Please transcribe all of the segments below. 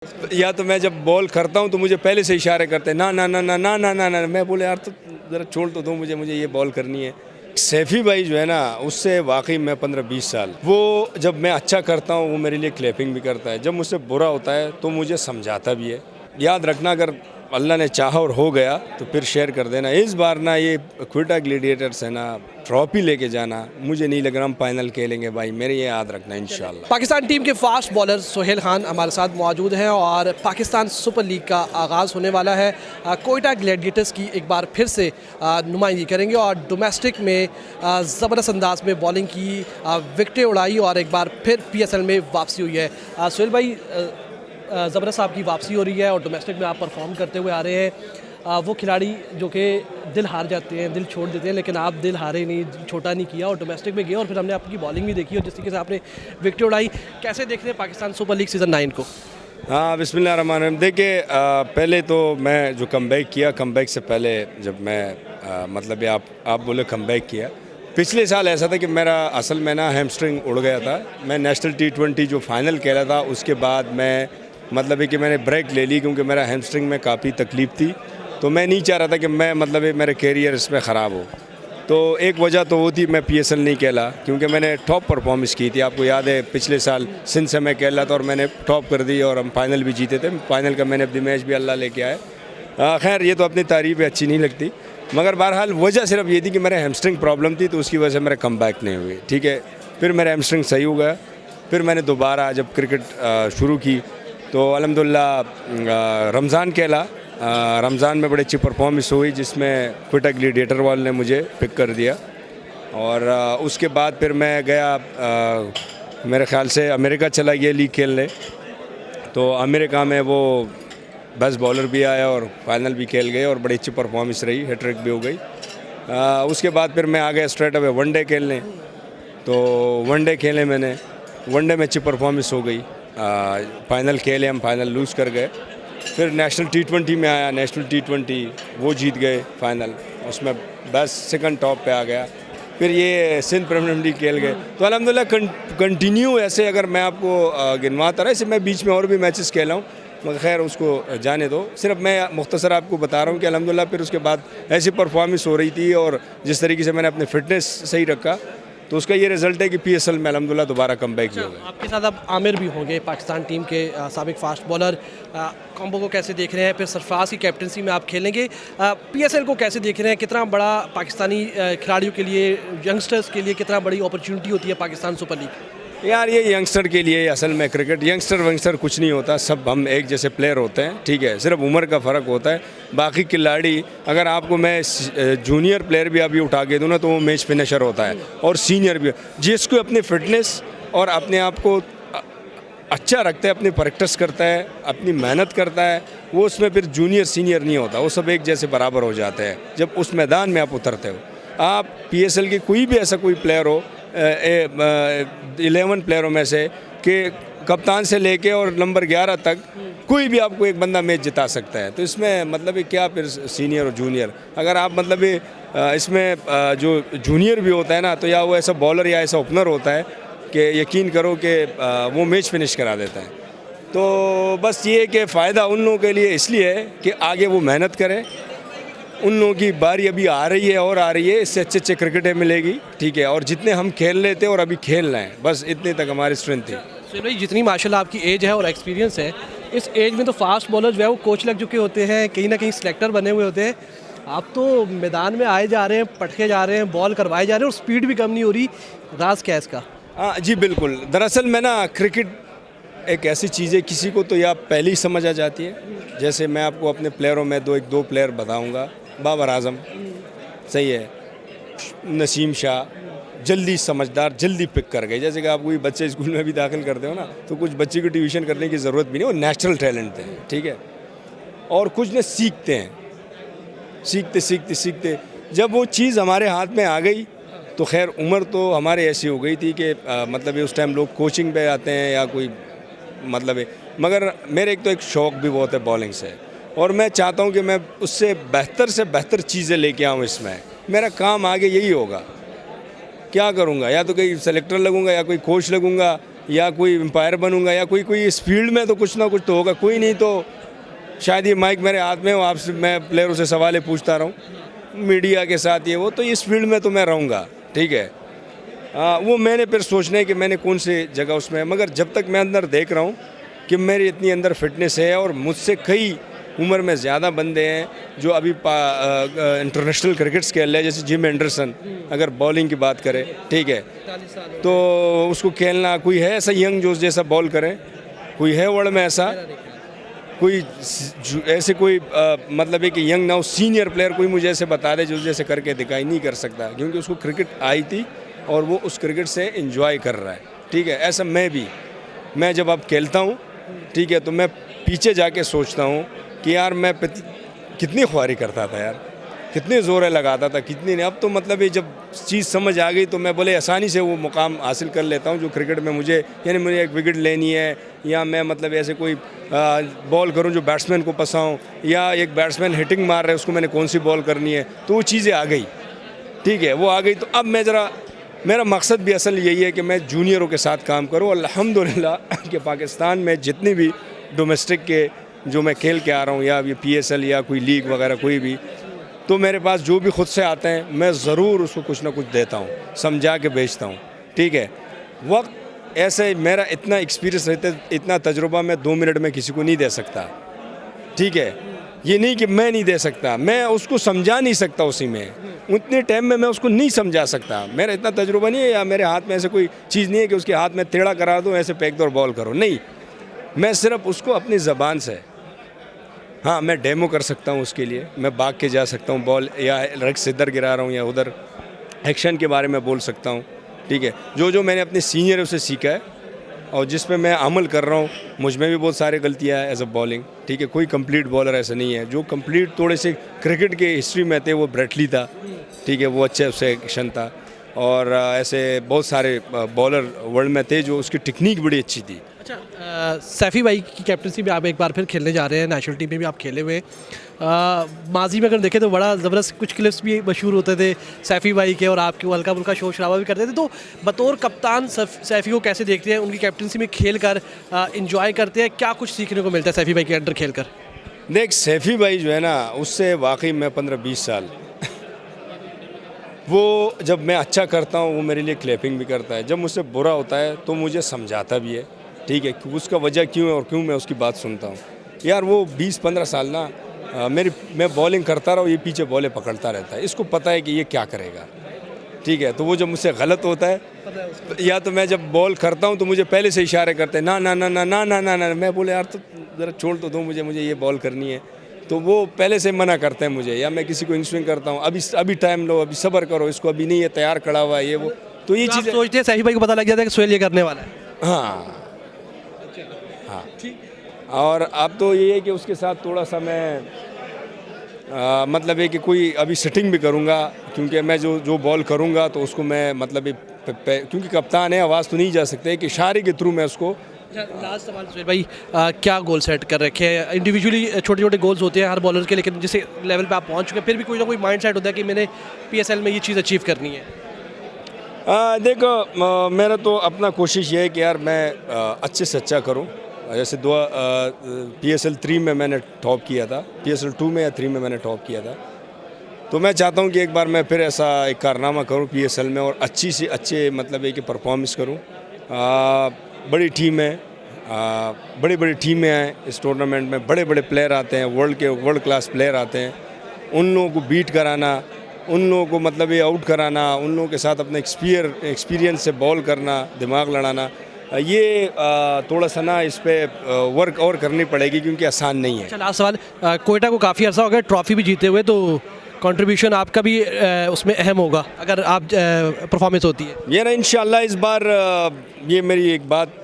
या तो मैं जब बॉल करता हूँ तो मुझे पहले से इशारे करते हैं ना ना ना ना ना ना ना ना, मैं बोले यार तो ज़रा छोड़ तो दो मुझे ये बॉल करनी है। सैफ़ी भाई जो है ना, उससे वाकई मैं 15-20 साल, वो जब मैं अच्छा करता हूँ वो मेरे लिए क्लैपिंग भी करता है, जब मुझसे बुरा होता है तो मुझे समझाता भी है। याद रखना, अगर अल्लाह ने चाहा और हो गया तो फिर शेयर कर देना। इस बार ना ये क्वेटा ग्लैडिएटर्स है ना, ट्रॉफी लेके जाना, मुझे नहीं लग रहा हम फाइनल खेलेंगे भाई, मेरे ये याद रखना इंशाल्लाह। पाकिस्तान टीम के फास्ट बॉलर सोहेल खान हमारे साथ मौजूद हैं और पाकिस्तान सुपर लीग का आगाज़ होने वाला है। कोयटा ग्लैडिएटर्स की एक बार फिर से नुमाइंदगी करेंगे और डोमेस्टिक में ज़बरदस्त अंदाज में बॉलिंग की, विकेटें उड़ाई और एक बार फिर PSL में वापसी हुई है। सोहेल भाई, ज़बरदस्त आपकी वापसी हो रही है और डोमेस्टिक में आप परफॉर्म करते हुए आ रहे हैं। वो खिलाड़ी जो कि दिल हार जाते हैं, दिल छोड़ देते हैं, लेकिन आप दिल हारे नहीं, छोटा नहीं किया और डोमेस्टिक में गए और फिर हमने आपकी बॉलिंग भी देखी और जिस तरीके से आपने विकेट उड़ाई। कैसे देख रहे हैं पाकिस्तान सुपर लीग सीज़न 9 को? हाँ, बिस्मिल्लाहिर्रहमानिर्रहीम। देखिए, पहले तो मैं जो कमबैक किया, कमबैक से पहले जब मैं मतलब आप बोले कमबैक किया, पिछले साल ऐसा था कि मेरा असल में ना हैमस्ट्रिंग उड़ गया था। मैं नेशनल T20 जो फाइनल खेला था उसके बाद मैं मतलब है कि मैंने ब्रेक ले ली, क्योंकि मेरा हैमस्ट्रिंग में काफ़ी तकलीफ़ थी, तो मैं नहीं चाह रहा था कि मैं मतलब है मेरा कैरियर इसमें ख़राब हो। तो एक वजह तो वो थी मैं PSL नहीं खेला, क्योंकि मैंने टॉप परफॉर्मेंस की थी। आपको याद है पिछले साल सिंध से मैं खेला था और मैंने टॉप कर दी और हम फाइनल भी जीते थे। फाइनल का मैंने अपनी मैच भी अल्लाह लेके आए। खैर, ये तो अपनी तारीफ़ अच्छी नहीं लगती, मगर बहरहाल वजह सिर्फ ये थी कि मेरा हैमस्ट्रिंग प्रॉब्लम थी, तो उसकी वजह से मेरा कमबैक नहीं हुई। ठीक है, फिर मेरा हैमस्ट्रिंग सही हो गया, फिर मैंने दोबारा जब क्रिकेट शुरू की तो अल्हम्दुलिल्लाह रमज़ान खेला। रमज़ान में बड़ी अच्छी परफॉर्मेंस हुई, जिसमें क्वेटा ग्लैडिएटर वाले ने मुझे पिक कर दिया और उसके बाद फिर मैं गया, मेरे ख़्याल से अमेरिका चला गया लीग खेलने। तो अमेरिका में वो बेस्ट बॉलर भी आया और फाइनल भी खेल गए और बड़ी अच्छी परफॉर्मेंस रही, हैट्रिक भी हो गई। उसके बाद फिर मैं आ गया स्ट्रेट अवे वनडे खेलने। तो वनडे खेले मैंने, वनडे में अच्छी परफॉर्मेंस हो गई। फाइनल खेले, हम फाइनल लूज़ कर गए। फिर नेशनल T20 में आया, नेशनल T20 वो जीत गए फाइनल, उसमें बस सेकंड टॉप पे आ गया। फिर ये सिंध प्रीमियर लीग खेल गए। तो अल्हम्दुलिल्लाह कंटिन्यू ऐसे अगर मैं आपको गिनवाता रहा, ऐसे मैं बीच में और भी मैचेस खेला हूँ, मगर खैर उसको जाने दो। सिर्फ मैं मुख्तसर आपको बता रहा हूँ कि अल्हम्दुलिल्लाह फिर उसके बाद ऐसी परफॉर्मेंस हो रही थी और जिस तरीके से मैंने अपने फिटनेस सही रखा, तो उसका ये रिज़ल्ट है कि PSL में अल्हम्दुलिल्लाह दोबारा कमबैक भी हो गया। आपके साथ अब आमिर भी होंगे, पाकिस्तान टीम के साबिक फास्ट बॉलर। कॉम्बो को कैसे देख रहे हैं? फिर सरफराज की कैप्टनसी में आप खेलेंगे। PSL को कैसे देख रहे हैं? कितना बड़ा पाकिस्तानी खिलाड़ियों के लिए, यंगस्टर्स के लिए कितना बड़ी अपॉर्चुनिटी होती है पाकिस्तान सुपर लीग? यार, ये यंगस्टर के लिए असल में क्रिकेट, यंगस्टर वंगस्टर कुछ नहीं होता, सब हम एक जैसे प्लेयर होते हैं। ठीक है, सिर्फ उम्र का फ़र्क होता है। बाकी खिलाड़ी, अगर आपको मैं जूनियर प्लेयर भी अभी उठा के दूँ ना, तो वो मैच फिनिशर होता है, और सीनियर भी, जिसको अपनी फिटनेस और अपने आप को अच्छा रखता है, अपनी प्रैक्टिस करता है, अपनी मेहनत करता है, वो उसमें फिर जूनियर सीनियर नहीं होता, वो सब एक जैसे बराबर हो जाते हैं जब उस मैदान में आप उतरते हो। आप PSL के कोई भी ऐसा कोई प्लेयर हो, 11 प्लेयरों में से, कि कप्तान से लेके और नंबर 11 तक कोई भी आपको एक बंदा मैच जिता सकता है। तो इसमें मतलब है क्या फिर सीनियर और जूनियर, अगर आप मतलब इसमें जो जूनियर भी होता है ना, तो या वो ऐसा बॉलर या ऐसा ओपनर होता है कि यकीन करो कि वो मैच फिनिश करा देता है। तो बस ये कि फ़ायदा उन लोगों के लिए इसलिए है कि आगे वो मेहनत करें, उन लोगों की बारी अभी आ रही है और आ रही है, इससे अच्छे अच्छे क्रिकेटें मिलेगी। ठीक है, और जितने हम खेल लेते और अभी खेल रहे हैं, बस इतने तक हमारी स्ट्रेंथ थी। तो भाई, जितनी माशाल्लाह आपकी एज है और एक्सपीरियंस है, इस एज में तो फास्ट बॉलर जो है वो कोच लग चुके होते हैं, कहीं ना कहीं सिलेक्टर बने हुए होते हैं। आप तो मैदान में आए जा रहे हैं, पटके जा रहे हैं, बॉल करवाए जा रहे हैं और स्पीड भी कम नहीं हो रही। राज क्या है इसका? हाँ जी, बिल्कुल। दरअसल में ना, क्रिकेट एक ऐसी चीज़ है, किसी को तो या पहले ही समझ आ जाती है। जैसे मैं आपको अपने प्लेयरों में दो प्लेयर बताऊँगा। बाबर आजम सही है, नसीम शाह जल्दी समझदार, जल्दी पिक कर गए। जैसे कि आप कोई बच्चे स्कूल में भी दाखिल करते हो ना, तो कुछ बच्चे को ट्यूशन करने की ज़रूरत भी नहीं, वो नेचुरल टैलेंट है। ठीक है, और कुछ ने सीखते हैं, सीखते सीखते सीखते जब वो चीज़ हमारे हाथ में आ गई, तो खैर उम्र तो हमारे ऐसी हो गई थी कि मतलब उस टाइम लोग कोचिंग पे आते हैं या कोई मतलब है, मगर मेरे एक तो एक शौक़ भी बहुत है बॉलिंग से, और मैं चाहता हूं कि मैं उससे बेहतर चीज़ें लेके आऊं। इसमें मेरा काम आगे यही होगा, क्या करूंगा, या तो कहीं सेलेक्टर लगूंगा या कोई कोच लगूंगा या कोई एम्पायर बनूंगा या कोई इस फील्ड में तो कुछ ना कुछ तो होगा, कोई नहीं तो शायद ये माइक मेरे हाथ में हो, आपसे मैं प्लेयरों से सवाल पूछता रहूँ, मीडिया के साथ ये वो, तो इस फील्ड में तो मैं रहूँगा, ठीक है। वो मैंने फिर सोचना है कि मैंने कौन सी जगह उसमें है, मगर जब तक मैं अंदर देख रहा हूँ कि मेरी इतनी अंदर फिटनेस है और मुझसे कई उम्र में ज़्यादा बंदे हैं जो अभी इंटरनेशनल क्रिकेट्स खेल रहे हैं, जैसे जिम एंडरसन, अगर बॉलिंग की बात करें, ठीक है, तो उसको खेलना, कोई है ऐसा यंग जो जैसा बॉल करे, कोई है वर्ल्ड में ऐसा, कोई ऐसे कोई मतलब है कि यंग नाउ सीनियर प्लेयर कोई मुझे ऐसे बता दे जो जैसे करके दिखाई नहीं कर सकता, क्योंकि उसको क्रिकेट आई थी और वो उस क्रिकेट से एंजॉय कर रहा है, ठीक है। ऐसा मैं जब अब खेलता हूँ, ठीक है, तो मैं पीछे जाके सोचता हूँ कि यार मैं कितनी ख्वारी करता था यार, कितने ज़ोर लगाता था, कितनी नहीं। अब तो मतलब ये जब चीज़ समझ आ गई तो मैं बोले आसानी से वो मुकाम हासिल कर लेता हूँ जो क्रिकेट में मुझे, यानी मुझे एक विकेट लेनी है या मैं मतलब ऐसे कोई बॉल करूँ जो बैट्समैन को फंसाऊँ, या एक बैट्समैन हिटिंग मार रहा है उसको मैंने कौन सी बॉल करनी है, तो वो चीज़ें आ गई, ठीक है, वो आ गई। तो अब मैं मेरा मकसद भी असल यही है कि मैं जूनियरों के साथ काम करूँ। अल्हम्दुलिल्लाह कि पाकिस्तान में जितनी भी डोमेस्टिक के जो मैं खेल के आ रहा हूँ, या ये PSL या कोई लीग वगैरह कोई भी, तो मेरे पास जो भी खुद से आते हैं मैं ज़रूर उसको कुछ ना कुछ देता हूँ, समझा के बेचता हूँ, ठीक है। वक्त ऐसे मेरा इतना एक्सपीरियंस रहता, इतना तजुर्बा मैं 2 मिनट में किसी को नहीं दे सकता, ठीक है। ये नहीं कि मैं नहीं दे सकता, मैं उसको समझा नहीं सकता, उसी में उतने टाइम में मैं उसको नहीं समझा सकता, मेरा इतना तजुर्बा नहीं है, या मेरे हाथ में ऐसे कोई चीज़ नहीं है कि उसके हाथ में टेढ़ा करा दूँ, ऐसे फेंक दो और बॉल करो, नहीं। मैं सिर्फ उसको अपनी ज़बान से, हाँ, मैं डेमो कर सकता हूँ, उसके लिए मैं भाग के जा सकता हूँ, बॉल या रक्स इधर गिरा रहा हूँ या उधर, एक्शन के बारे में बोल सकता हूँ, ठीक है। जो मैंने अपने सीनियरों से सीखा है और जिस पे मैं अमल कर रहा हूँ, मुझ में भी बहुत सारी गलतियाँ हैं एज अ बॉलिंग, ठीक है। कोई कंप्लीट बॉलर ऐसा नहीं है, जो कंप्लीट थोड़े से क्रिकेट के हिस्ट्री में थे वो ब्रेटली था, ठीक है, वो अच्छे उससे एक्शन था, और ऐसे बहुत सारे बॉलर वर्ल्ड में थे जो उसकी टेक्निक बड़ी अच्छी थी। अच्छा, सैफ़ी भाई की कैप्टनसी में आप एक बार फिर खेलने जा रहे हैं, नेशनल टीम में भी आप खेले हुए। माजी में अगर देखें तो बड़ा ज़बरदस्त कुछ क्लिप्स भी मशहूर होते थे सैफ़ी भाई के, और आपके वो हल्का फुल्का शोर शराबा भी करते थे। तो बतौर कप्तान सैफ़ी को कैसे देखते हैं, उनकी कैप्टनसी में खेल कर इंजॉय करते हैं, क्या कुछ सीखने को मिलता है सैफ़ी भाई के अंडर खेल कर? देख, सैफ़ी भाई जो है ना, उससे वाकई मैं 15-20 साल वो जब मैं अच्छा करता हूँ वो मेरे लिए क्लैपिंग भी करता है, जब मुझसे बुरा होता है तो मुझे समझाता भी है, ठीक है, कि उसका वजह क्यों है और क्यों मैं उसकी बात सुनता हूँ। यार वो 20-15 साल ना मैं बॉलिंग करता रहा हूँ, ये पीछे बॉलें पकड़ता रहता है, इसको पता है कि ये क्या करेगा, ठीक है। तो वो जब मुझसे गलत होता है, या तो मैं जब बॉल करता हूँ तो मुझे पहले से इशारे करते हैं, ना ना ना ना ना ना ना ना, मैं बोले यार तो ज़रा छोड़ तो दो मुझे ये बॉल करनी है, तो वो पहले से मना करते हैं मुझे। या मैं किसी को इनस्विंग करता हूँ, अभी टाइम लो, अभी सब्र करो, इसको अभी नहीं है, तैयार खड़ा हुआ है ये वो, तो ये चीज़ें सोचते हैं सैफ़ी भाई को पता लग जाता है कि सोहेल ये करने वाला है। हाँ हाँ। और अब तो ये है कि उसके साथ थोड़ा सा मैं मतलब है कि कोई अभी सेटिंग भी करूँगा, क्योंकि मैं जो बॉल करूँगा तो उसको मैं मतलब क्योंकि कप्तान है, आवाज़ तो नहीं जा सकते, कि इशारे के थ्रू मैं उसको। लास्ट सवाल सुहेल भाई, क्या गोल सेट कर रखे हैं? इंडिविजुअली छोटे छोटे गोल्स होते हैं हर बॉलर के, लेकिन जिस लेवल पे आप पहुंच चुके हैं फिर भी कोई ना कोई माइंड सेट होता है कि मैंने PSL में ये चीज़ अचीव करनी है। देखो, मेरा तो अपना कोशिश ये है कि यार मैं अच्छे से अच्छा करूं। जैसे PSL 3 में मैंने टॉप किया था, PSL 2 में या 3 में मैंने टॉप किया था, तो मैं चाहता हूं कि एक बार मैं फिर ऐसा एक कारनामा करूं PSL में, और अच्छी से अच्छे मतलब है कि परफॉर्मेंस करूं। बड़ी टीम है, बड़ी टीमें हैं इस टूर्नामेंट में, बड़े बड़े प्लेयर आते हैं, वर्ल्ड क्लास प्लेयर आते हैं, उन लोगों को बीट कराना, उन लोगों को मतलब ये आउट कराना, उन लोगों के साथ अपने एक्सपीरियंस से बॉल करना, दिमाग लड़ाना, ये थोड़ा सा ना इस पर वर्क और करनी पड़ेगी, क्योंकि आसान नहीं है। अच्छा, लास्ट सवाल, कोयटा को काफ़ी अर्सा हो गया ट्रॉफी भी जीते हुए, तो कंट्रीब्यूशन आपका भी उसमें अहम होगा अगर आप परफॉर्मेंस होती है ये ना, इंशाल्लाह इस बार ये मेरी एक बात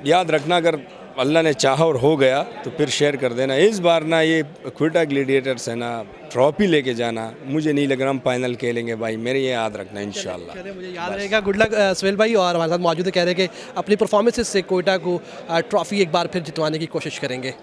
याद रखना, अगर अल्लाह ने चाहा और हो गया तो फिर शेयर कर देना। इस बार ना ये क्वेटा ग्लैडिएटर्स है ना, ट्रॉफी लेके जाना, मुझे नहीं लग रहा हम फाइनल खेलेंगे भाई, मेरे ये याद रखना इंशाल्लाह। मुझे याद रहेगा। गुड लक सुहेल भाई, और हमारे साथ मौजूद है, कह रहे हैं कि अपनी परफॉर्मेंसेस से कोयटा को ट्रॉफी एक बार फिर जितवाने की कोशिश करेंगे।